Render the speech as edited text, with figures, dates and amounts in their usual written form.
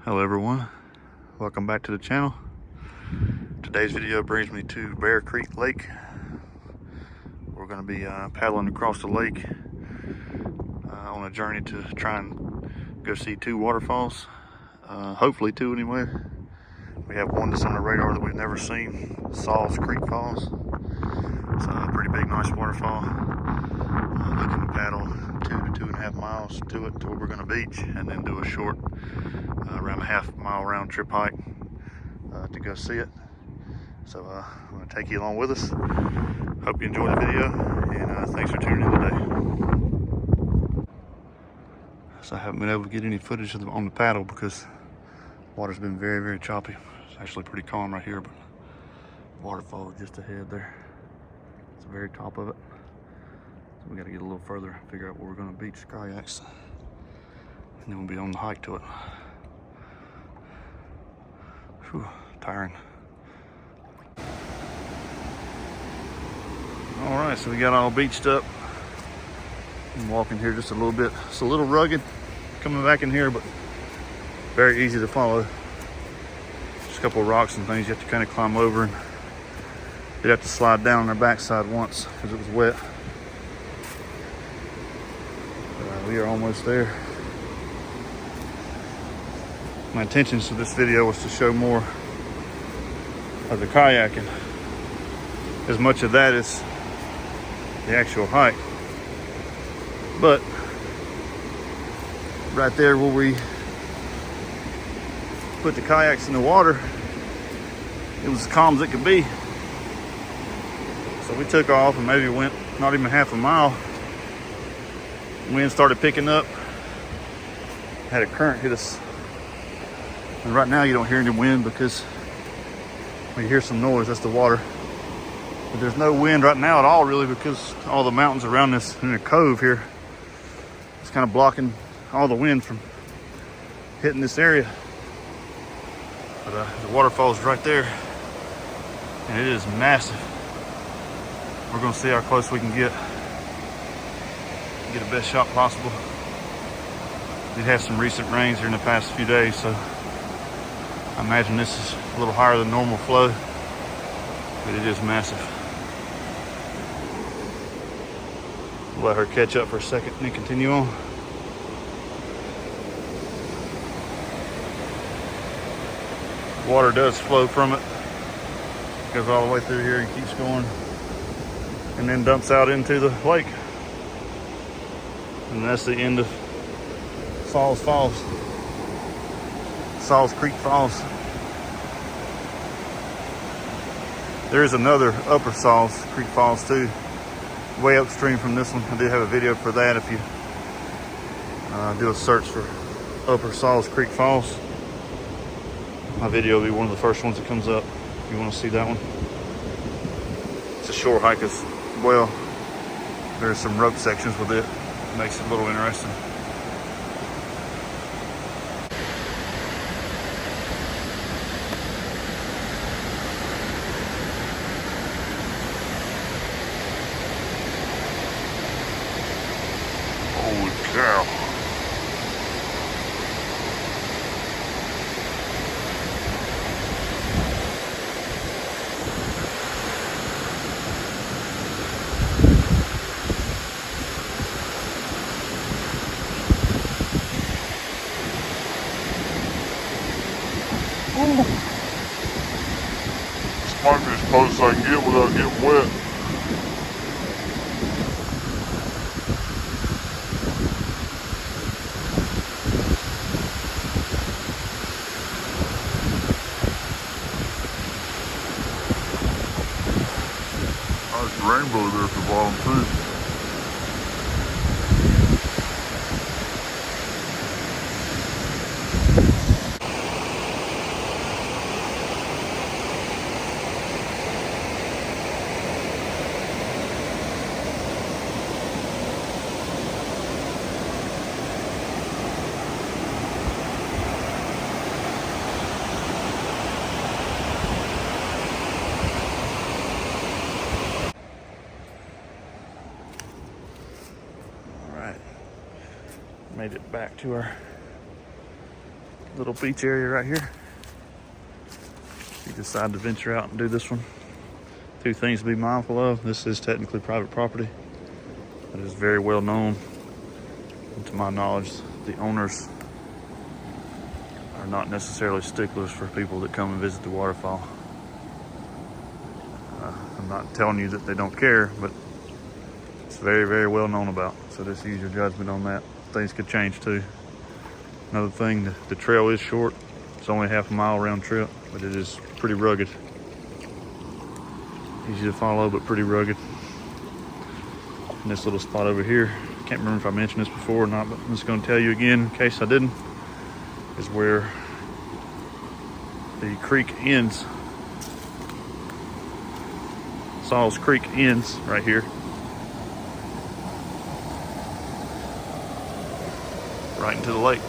Hello everyone, welcome back to the channel. Today's video brings me to Bear Creek Lake. We're going to be paddling across the lake on a journey to try and go see two waterfalls, hopefully two anyway. We have one that's on the radar that we've never seen, Saw's Creek Falls. It's a pretty big, nice waterfall. Looking to paddle 2 to 2.5 miles to it to where we're going to beach, and then do a short around a half-mile round trip hike to go see it. So I'm going to take you along with us. Hope you enjoy the video, and thanks for tuning in today. So I haven't been able to get any footage of on the paddle because the water's been very, very choppy. It's actually pretty calm right here, but the waterfall is just ahead there. It's the very top of it. So we got to get a little further, figure out where we're going to beach the kayaks, and then we'll be on the hike to it. Whew, tiring. All right, so we got all beached up. I'm walking here just a little bit. It's a little rugged coming back in here, but very easy to follow. Just a couple of rocks and things you have to kind of climb over, and you'd have to slide down on their backside once because it was wet. But, we are almost there. My intentions for this video was to show more of the kayaking, as much of that as the actual hike. But right there where we put the kayaks in the water, it was as calm as it could be. So we took off and maybe went not even half a mile. Wind started picking up, had a current hit us. And right now you don't hear any wind because when you hear some noise, that's the water. But there's no wind right now at all, really, because all the mountains around this in the cove here, it's kind of blocking all the wind from hitting this area. But the waterfall is right there, and it is massive. We're gonna see how close we can get the best shot possible. We've had some recent rains here in the past few days, so I imagine this is a little higher than normal flow, but it is massive. We'll let her catch up for a second and then continue on. Water does flow from it. Goes all the way through here and keeps going, and then dumps out into the lake. And that's the end of Saw's Falls. Saw's Creek Falls. There is another Upper Saw's Creek Falls too, way upstream from this one. I did have a video for that if you do a search for Upper Saw's Creek Falls. My video will be one of the first ones that comes up if you want to see that one. It's a short hike as well. There's some rope sections with it. Makes it a little interesting. Holy cow. This might be as close as I can get without getting wet. Nice rainbow there at the bottom too. Made it back to our little beach area right here. You decide to venture out and do this one. Two things to be mindful of. This is technically private property. It is very well known. And to my knowledge, the owners are not necessarily sticklers for people that come and visit the waterfall. I'm not telling you that they don't care, but it's very, very well known about. So just use your judgment on that. Things could change too. Another thing, the trail is short. It's only half a mile round trip, but it is pretty rugged. Easy to follow, but pretty rugged. And this little spot over here, can't remember if I mentioned this before or not, but I'm just going to tell you again in case I didn't, is where the creek ends. Saul's Creek ends right here. Right into the lake.